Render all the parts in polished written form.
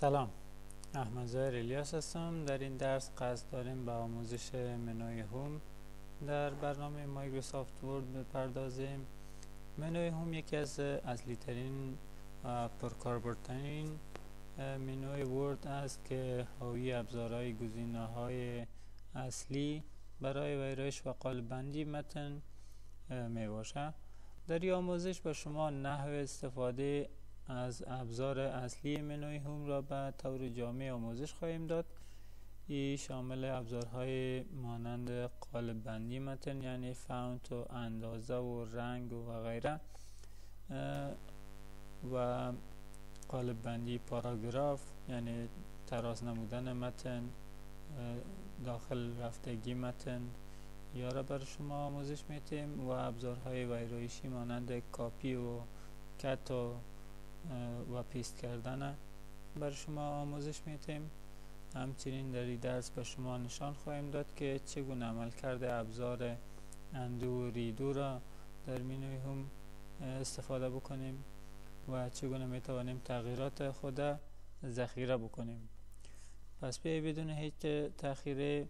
سلام، احمد ظاهر الیاس هستم. در این درس قصد داریم به آموزش منوی هوم در برنامه مایکروسافت ورد بپردازیم. منوی هوم یکی از اصلی ترین و پرکاربردترین منوی ورد است که حاوی ابزارهای گزینه‌های اصلی برای ویرایش و قالب‌بندی متن می باشد. در این آموزش به شما نحو استفاده از ابزار اصلی منوی هوم را به طور جامع آموزش خواهیم داد. این شامل ابزارهای مانند قالب بندی متن، یعنی فونت و اندازه و رنگ و غیره، و قالب بندی پاراگراف، یعنی تراز نمودن متن، داخل رفتگی متن یا را بر شما آموزش میدیم، و ابزارهای ویرایشی مانند کاپی و کت و پیست کردن بر شما آموزش میدیم. همچنین در این درس به شما نشان خواهیم داد که چگونه عمل کرده ابزار اندو و ریدو را در منوی هوم استفاده بکنیم و چگونه میتوانیم تغییرات خود ذخیره بکنیم. پس بیایید بدون هیچ تأخیری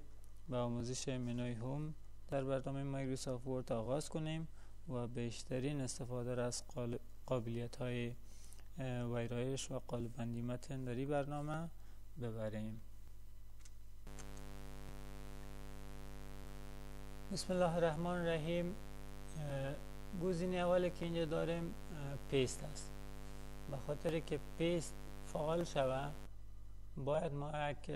به آموزش منوی هوم در برنامه مایکروسافت ورد آغاز کنیم و بیشترین استفاده را از قابلیت‌های ویرایش و قالب‌بندی متن در این برنامه ببریم. بسم الله الرحمن الرحیم. گزینه اولی که اینجا داریم پیست است. به خاطر که پیست فعال شود باید ما یک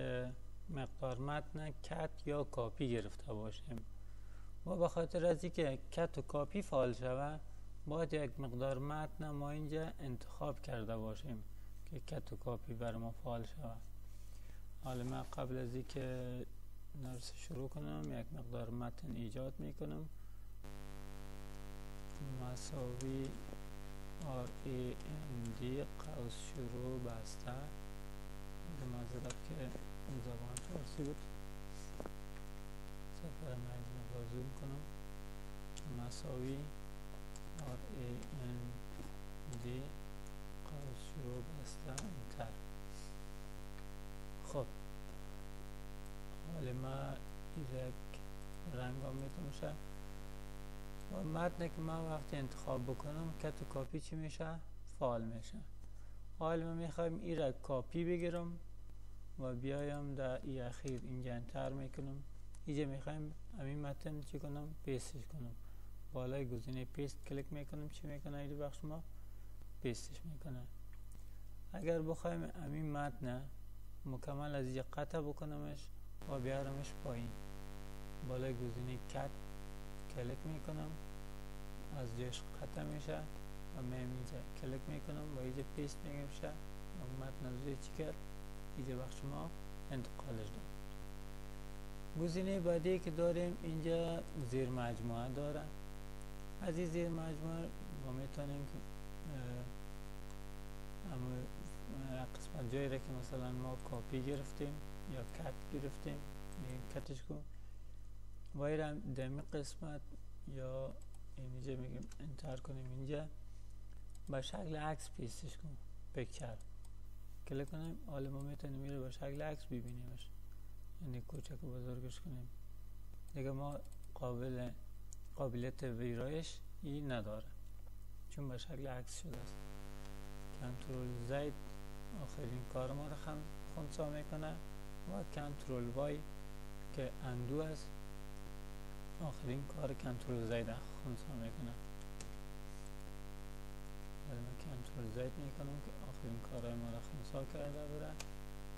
مقدار متن کت یا کاپی گرفته باشیم، و به خاطر از اینکه کت و کاپی فعال شود باید یک مقدار متن ما اینجا انتخاب کرده باشیم که کت و کاپی بر ما فعال شود. حالا من قبل از اینکه درس شروع کنم یک مقدار متن ایجاد میکنم. مساوی RAND قوس شروع بسته. معذرت که زبان فارسی بود، صفحه مجموع زوم کنم. مساوی RAND قوس شروع بسته انتر. خب حالا ما یک رنگ هم میشه و متن که من وقتی انتخاب بکنم کت و کاپی چی میشه؟ فعال میشه. حالا ما میخوایم این را کاپی بگیرم و بیایم در این اخیر اینجا انتر میکنم. اینجا میخوایم همین متن چی کنم؟ پیستش کنم. بالای گزینه پیست کلیک میکنم. چی میکنه این بخش؟ ما پیستش میکنه. اگر بخوایم همین متن مکمل از اینجا قطع بکنمش و بیارمش پایین، بالای گزینه کت کلیک میکنم، از جاش قطع میشه و من اینجا کلیک میکنم و اینجا پیست میشه و متن از روی چی کرد؟ اینجا بخش ما انتقالش داد. گزینه بعدی که داریم اینجا زیر مجموعه داره. از این زیر مجموعه ما میتونیم که قسمت جایی را که مثلا ما کاپی گرفتیم یا کت گرفتیم کتش کن و ایرم دمی قسمت یا اینجا میگیم انتر کنیم، اینجا به شکل عکس پیستش کن، پیکچر کلیک کنیم. حالا ما میتونیم میره به شکل عکس ببینیمش، یعنی کوچک و بزرگش کنیم. دیگه ما قابلیت ویرایش این نداره چون به شکل عکس شده است. کنترل زید آخرین کار ما رو خنثی میکنه و کنترل وای که اندو است آخرین کار کنترل زید خنثی میکنه. من کنترل زید میکنم که آخرین کارهای ما رو خنثی کرده بره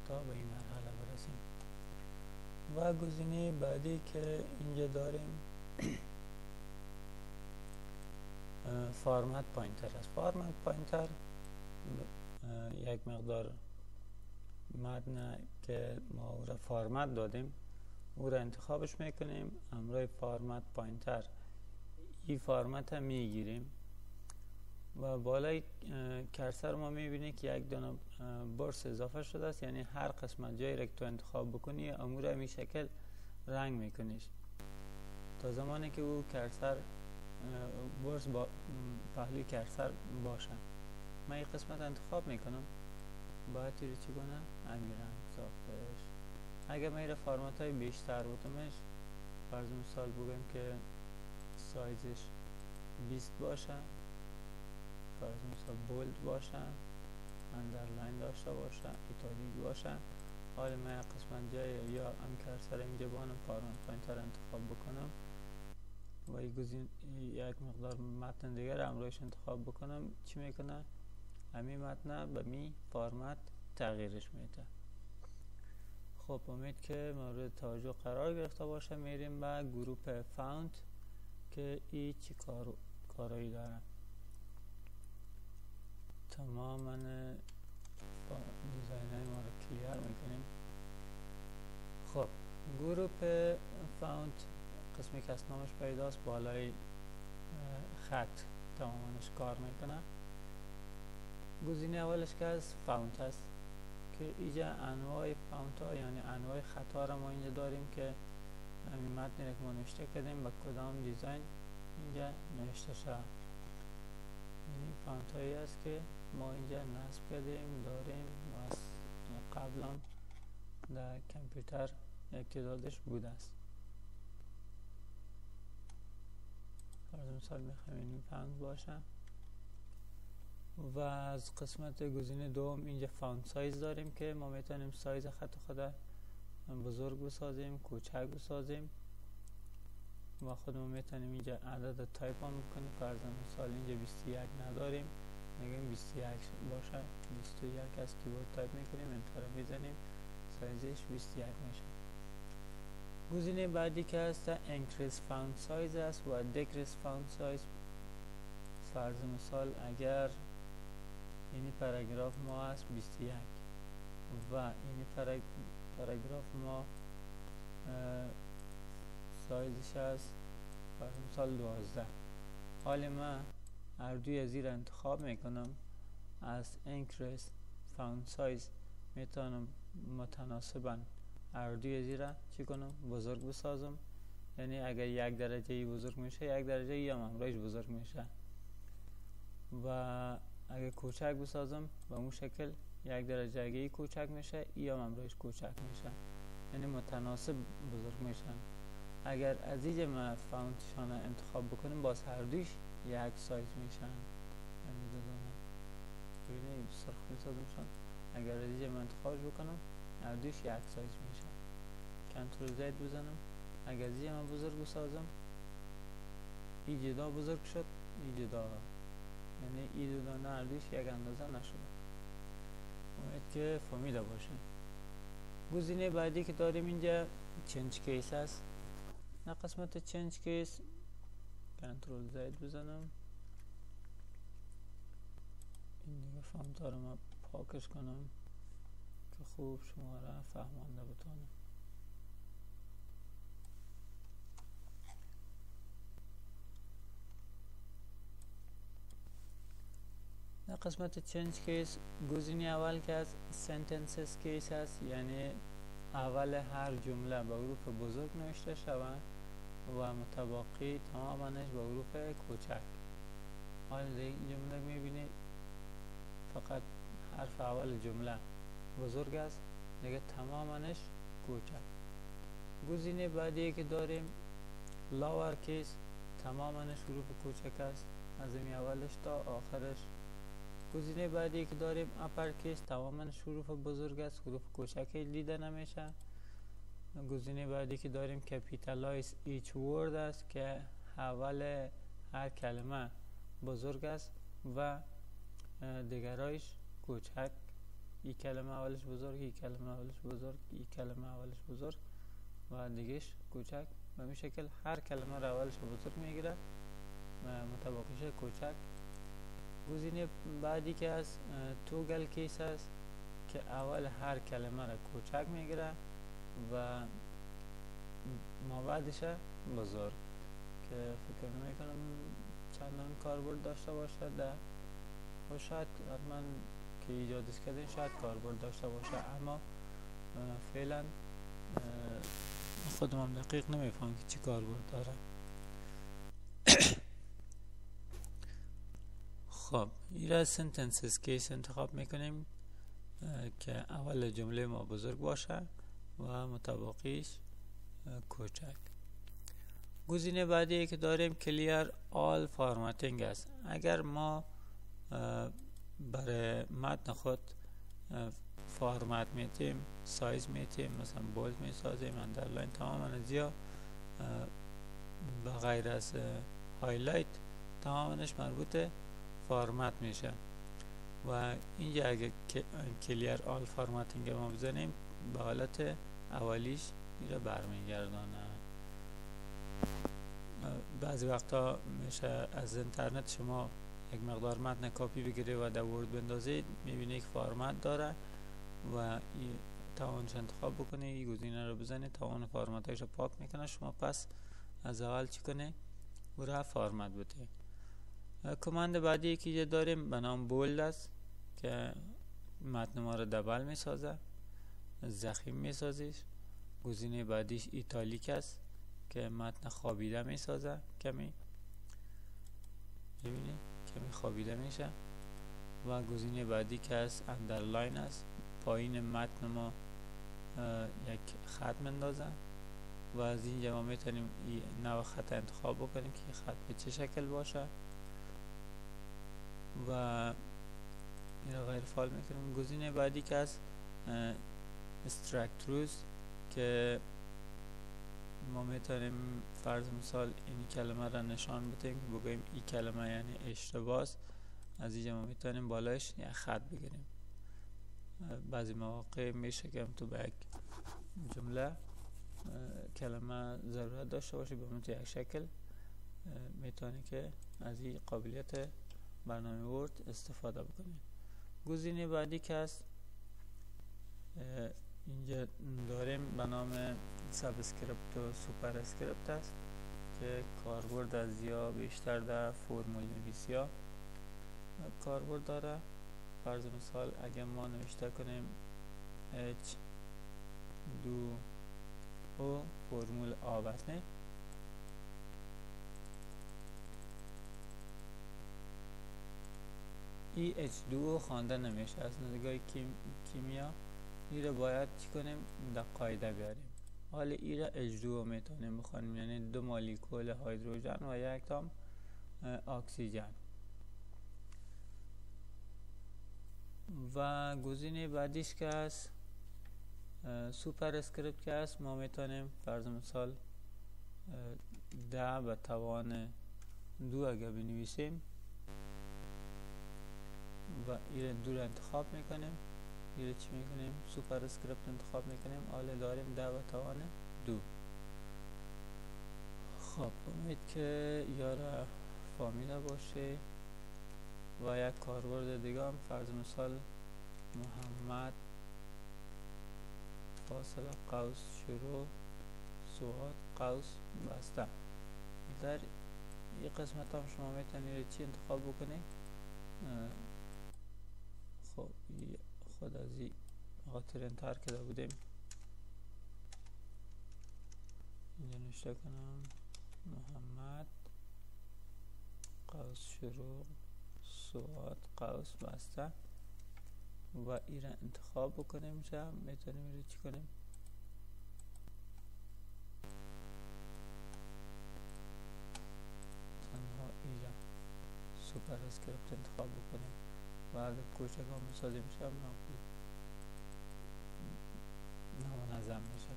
تا به این مرحله برسیم. و گزینه بعدی که اینجا داریم فارمت پوینتر است. فارمت پوینتر یک مقدار متن که ما او را فارمت دادیم او را انتخابش میکنیم. همراه فارمت پوینتر این فارمت هم میگیریم و بالای کرسر ما میبینی که یک دانه برس اضافه شده است، یعنی هر قسمت جایی را که تو انتخاب بکنی امور همین شکل رنگ میکنیش تا زمانی که او کرسر برس پهلوی کرسر باشه. من این قسمت انتخاب میکنم باید رو چی کنه؟ همین رنگ ساختش. اگه میره فرمت های بیشتر بودمش، فرض مثال بگیم که سایزش 20 باشه، فرض مثال بولد باشه، اندرلاین داشته باشه، ایتالیک باشه. حالا من قسمت جای یا ام کرسر اینجا بانم فرمت پایینتر انتخاب بکنم و یک مقدار متن دیگر هم روش انتخاب بکنم، چی میکنه؟ همین متن به می فرمت تغییرش میده. خب امید که مورد توجه قرار گرفته باشه. میریم به گروپ فاونت که ای چی کارایی داره. تماما دیزاین های ما رو کلیر میکنیم. خب گروپ فاونت قسمی که اسمش پیداست بالای خط تمامش کار میکنه. گزینه اولش که از فاونت است که اینجا انواع فاونت ها یعنی انواع خط ها را ما اینجا داریم که همین متنی که ما نوشته کردیم با کدام دیزاین اینجا نوشته شده. یعنی فاونت هایی است که ما اینجا نصب کردیم داریم و از قبلا در کامپیوتر تعدادش بوده است. فرض مثال میخوایم این فاونت باشه. و از قسمت گزینه دوم اینجا فاونت سایز داریم که ما میتونیم سایز خط خود بزرگ بسازیم، کوچک بسازیم و خودمون میتونیم اینجا عدد تایپ هم بکنیم. فرض مثال اینجا 21 نداریم، میگیم 21 باشه، 21 از کیبورد تایپ میکنیم، انتر میزنیم، سایزش 21 میشه. گزینه بعدی که هست increase font size است و decrease font size. فرض مثال اگر این پاراگراف ما است 21 و این پاراگراف ما سایزش است فرض مثال 12. حالا من هر دوی از این انتخاب میکنم. از increase font size میتونم متناسباً هر دوی از این را چی کنم؟ بزرگ بسازم. یعنی اگر یک درجه ای بزرگ میشه، یک درجه ای هم همراهش بزرگ میشه. و اگر کوچک بسازم به اون شکل یک درجه اگه ای کوچک میشه، ای هم همراهش کوچک میشه. یعنی متناسب بزرگ میشن. اگر از اینجا ما فاونتشان انتخاب بکنیم باز هر دویش یک سایز میشن. یعنی دو دانه ببینید سرخ میسازمشان. اگر از اینجا ما انتخابش بکنم هر دویش یک سایز میشن. کنترل زد بزنم. اگر از اینجا ما بزرگ بسازم ای جدا بزرگ شد، ای جدا، یعنی ای دو دانه هر دویش یک اندازه نشده. امید که فهمیده باشیم. گزینه بعدی که داریم اینجا چنج کیس است. نه قسمت چنج کیس کنترل زد بزنم. این دیگه فانت ها رو من پاکش کنم که خوب شما را فهمانده بتونم. در قسمت چنج کیس گزینه اول که از سنتنسز کیس است، یعنی اول هر جمله به حروف بزرگ نوشته شود و متباقی تمامش به حروف کوچک. حالا در این جمله میبینید فقط حرف اول جمله بزرگ است، دیگه تمامش کوچک. گزینه بعدی که داریم لاور کیس، تمامش حروف کوچک است از این اولش تا آخرش. گزینه بعدی که داریم اپر کیس، تمامش حروف بزرگ است، حروف کوچک دیده نمیشه. گزینه بعدی که داریم کپیتالایز ایچ ورد است که اول هر کلمه بزرگ است و دیگرایش کوچک. این کلمه اولش بزرگ، این کلمه اولش بزرگ، این کلمه اولش بزرگ و دیگهش کوچک. به این شکل هر کلمه را اولش بزرگ میگیره و متباقیش کوچک. گزینه بعدی که از توگل کیس است که اول هر کلمه را کوچک میگیره و مابعدش بزرگ، که فکر نمیکنم چندان کاربرد داشته باشه و شاید حتما که ایجادش کردین شاید کاربرد داشته باشه، اما فعلا خودم هم دقیق نمیفهم که چی کاربرد داره. خب این را سنتنسز کیس انتخاب میکنیم که اول جمله ما بزرگ باشه و متباقیش کوچک. گزینه بعدی که داریم کلیر آل فارمتینگ است. اگر ما برای متن خود فارمت میتیم، سایز میتیم، مثلا بولد میسازیم، اندرلاین، تمام ازیا بغیر از هایلایت تمامش مربوط فارمت میشه و اینجا اگه کلیر آل فارمتینگ ما بزنیم به حالت اولیش میره برمیگردانه. بعضی وقتا میشه از اینترنت شما یک مقدار متن کاپی بگیری و در ورد بندازید، میبینی که فارمت داره و توانش انتخاب بکنی، این گزینه رو بزنید، توان فارمتش رو پاک میکنه. شما پس از اول چی کنی؟ او را فارمت بده. کماند بعدی که داریم به نام بولد است که متن ما رو دبل میسازه، ضخیم میسازیش. گزینه بعدیش ایتالیک است که متن خوابیده میسازه، کمی ببینید کمی خوابیده میشه. و گزینه بعدی که است اندرلاین است، پایین متن ما یک خط مندازه و از اینجا ما میتونیم این نوع خط انتخاب بکنیم که خط به چه شکل باشه و این رو غیر فعال میکنیم. گزینه بعدی که است استراکتروز که ما میتونیم فرض مثال این کلمه را نشان بدیم که بگوییم این کلمه یعنی اشتباه. از اینجا ما میتونیم بالایش یک خط بگیریم. بعضی مواقع میشه که تو به یک جمله کلمه ضرورت داشته باشی به منطقه یک شکل، میتونی که از این قابلیت برنامه ورد استفاده بکنیم. گزینه بعدی که است اینجا داریم به نام ساب اسکریپت و سوپر اسکریپت است که کاربرد از یا بیشتر در فرمول نویسی ها کاربرد داره. فرض مثال اگر ما نوشته کنیم H دو او فرمول آبسته، ای H2O خوانده نمیشه از نگاه کیمیا. این رو باید چی کنیم؟ در قاعده بیاریم. حالا این را H2O میتونیم بخوانیم، یعنی دو مولکول هیدروژن و یک اتم اکسیژن. و گزینه بعدیش که است سوپر اسکریپت که است، ما میتونیم فرض مثال 10 به توان 2 اگر بنویسیم و این دو رو انتخاب میکنیم، این رو چی میکنیم؟ سوپر اسکریپت انتخاب میکنیم. حالا داریم 10 به توان 2. خب امید که یارا فهمیده باشه. و یک کاربرد دیگه هم فرض مثال محمد فاصله قوس شروع سواد قوس بسته. در این قسمت هم شما میتونید چی انتخاب بکنید؟ خب خود از این خاطر انتر کرده بودیم، اینجا نوشته کنم محمد قوس شروع سواد قوس بسته و این را انتخاب بکنیم. میتونیم این چی کنیم؟ تنها اینجا سوپر اسکریپت انتخاب بکنیم و اگر کوچک هم بسازیم نامنظم میشه.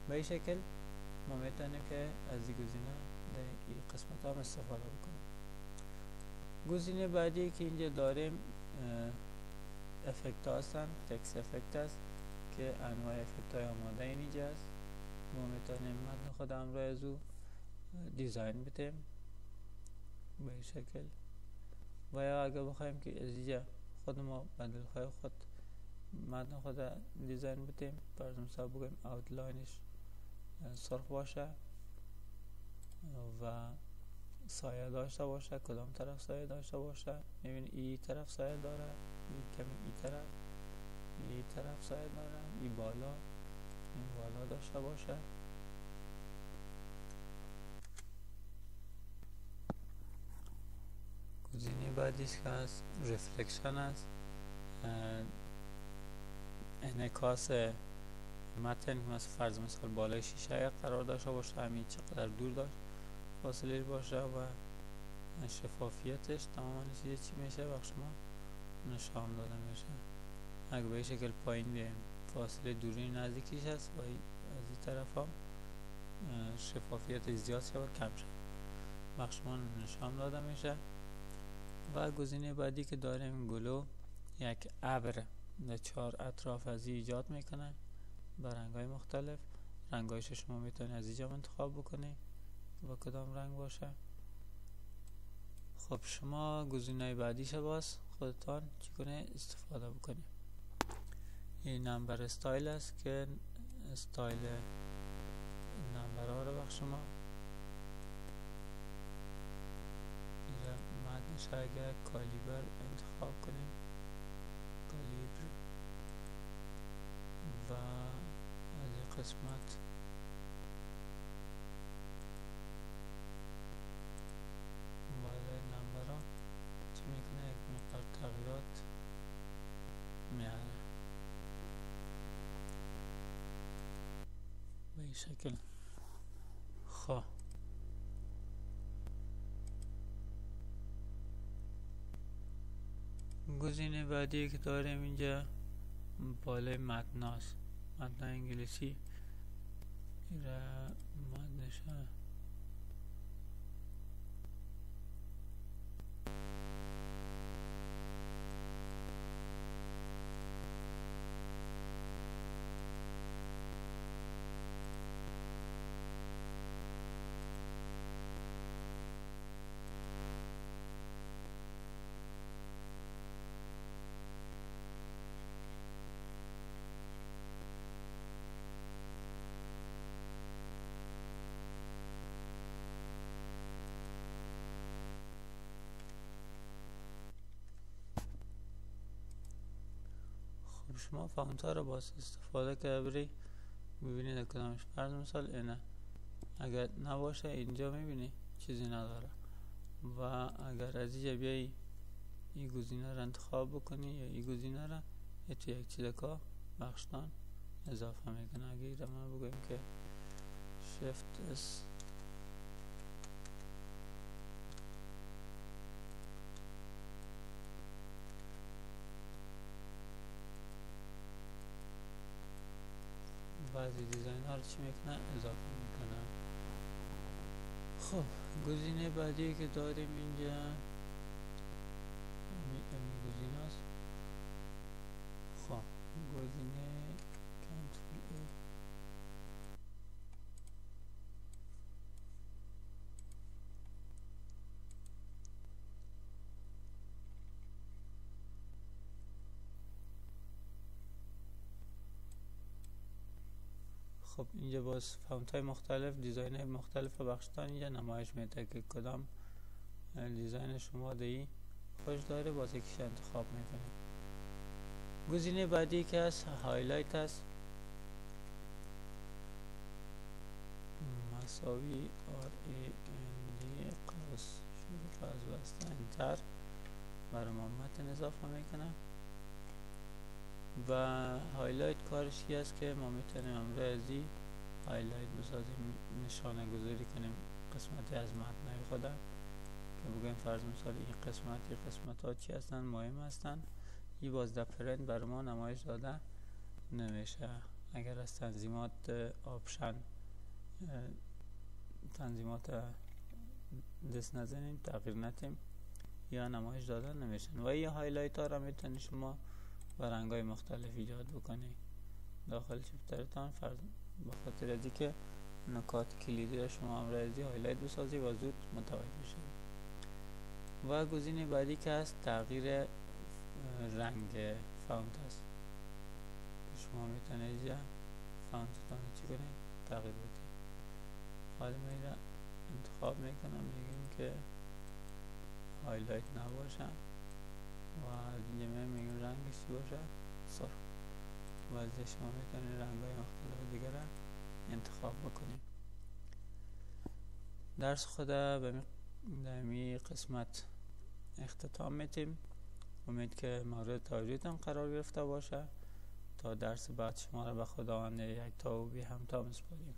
به این شکل ما میتونیم که از این گزینه در این قسمت هم استفاده بکنیم. گزینه بعدی که اینجا داریم افکت هستن، تکست افکت است که انواع افکت های آماده اینجا است. ما میتونیم متن خود هم را از او دیزاین بدیم به این شکل و یا اگر بخوایم که از اینجا خود ما بدل های خود متن خود دیزاین بدیم، فرض مثال بگیم اوتلاینش سرخ باشه و سایه داشته باشه. کدام طرف سایه داشته باشه؟ میبینی این طرف سایه داره، این کمی این طرف سایه داره، این بالا داشته باشه. گزینه بعدیش که هست رفلکشن است. انعکاس متن، مثل فرض مثال بالای شیشه قرار داشته باشه، همین چقدر دور داشت فاصله باشه و شفافیتش تماما چیز چی میشه و شما نشان داده میشه. اگه به شکل پایین بیایم فاصله دوری نزدیکیش هست و از این طرف هم شفافیت زیاد شد و کم شد و شما نشان داده میشه. و گزینه بعدی که داریم گلو، یک ابر در 4 اطراف از ایجاد میکنه با رنگ‌های مختلف. رنگایش شما میتونید از اینجا انتخاب بکنید و کدام رنگ باشه. خب شما گزینه بعدیش باز خودتان چگونه استفاده بکنید. این نمبر استایل است که استایل نمبر ها رو بخش شما اینجا متنش اگر کالیبر انتخاب کنیم، کالیبر، و از این قسمت بالای نمبر ها چی میکنه، یک مقدار تغییرات میاره به این شکل. خب گزینه بعدی که داریم اینجا بالای متن هست، متن انگلیسی را متنش شما فانت ها رو باز استفاده که بری ببینید کدامش. فرض مثال اینه، اگر نباشه اینجا میبینی چیزی نداره و اگر از اینجا بیایی این گزینه رو انتخاب بکنی یا این گزینه رو تو یک چیز که بخشتان اضافه میکنه. اگر ما بگویم که شیفت اس بعضی دیزاین ها رو چی میکنه اضافه میکنه. خب گزینه بعدی که داریم اینجا این گزینه است. خب گزینه کنترل خب اینجا باز فونت های مختلف، دیزاین های مختلف بخشتان اینجا نمایش میده که کدام دیزاین شما دی خوش داره، باز یکیش انتخاب میکنید. گزینه بعدی که هست هایلایت هست، مساوی RAND قوس شروع قوس بسته انتر برای ما متن اضافه میکنه. و هایلایت کارش چی است که ما میتونیم امروزی هایلایت بسازیم، نشانه گذاری کنیم قسمتی از متن خودم که بگیم فرض مثال این قسمت ها چی هستن، مهم هستن. این باز در پرنت برای ما نمایش داده نمیشه. اگر از تنظیمات آپشن تنظیمات دست نزنیم، تغییر ندیم، یا نمایش داده نمیشن. و این هایلایت ها را میتونید شما و رنگ های مختلف ایجاد بکنید داخل شفترتان، فرض بخاطر ازی که نکات کلیدی را شما امروزی هایلایت بسازی و زود متوجه شید. و گزینه بعدی که هست تغییر رنگ فونت است که شما میتونید اینجا فونتتان چی کنید تغییر بدید. حالا من این را انتخاب میکنم، میگیم که هایلایت نباشه و از اینجا میگیم رنگش چی باشه، صفر. و از شما میتونید رنگ های مختلف دیگر را انتخاب بکنید. درس خود به می قسمت اختتام میتیم. امید که مورد توجهتان قرار گرفته باشه. تا درس بعد شما را به خداوند یکتا و بی همتا میسپاریم.